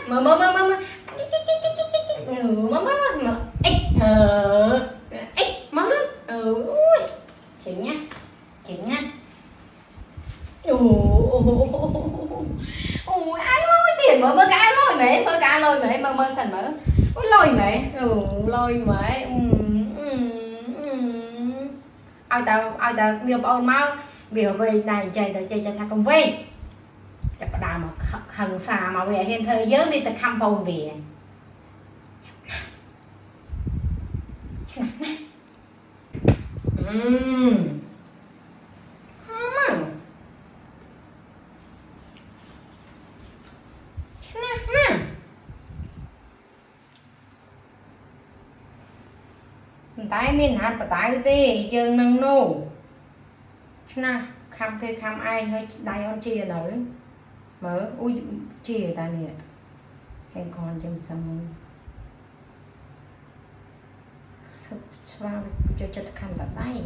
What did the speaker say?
mơ mơ mơ mơ mơ mơ mơ ít ít mơ nữa chịu nha chịu nha ui ai lôi tiền mơ cái lôi mẹ cái lôi mẹ mơ sần mơ ôi lôi mẹ lôi mẹ ai ta điều ôn mau biểu về này chạy thằng công về chặt đào mà hằng xà mà về hiện thời giới đi tập khăm bông về tái miên hạt và tái tê dương nâng nô na khăm cây khăm ai hơi đai on chia nữa mở ui chia ta nè hẹn còn chăm xong sụp cho khăm tập bay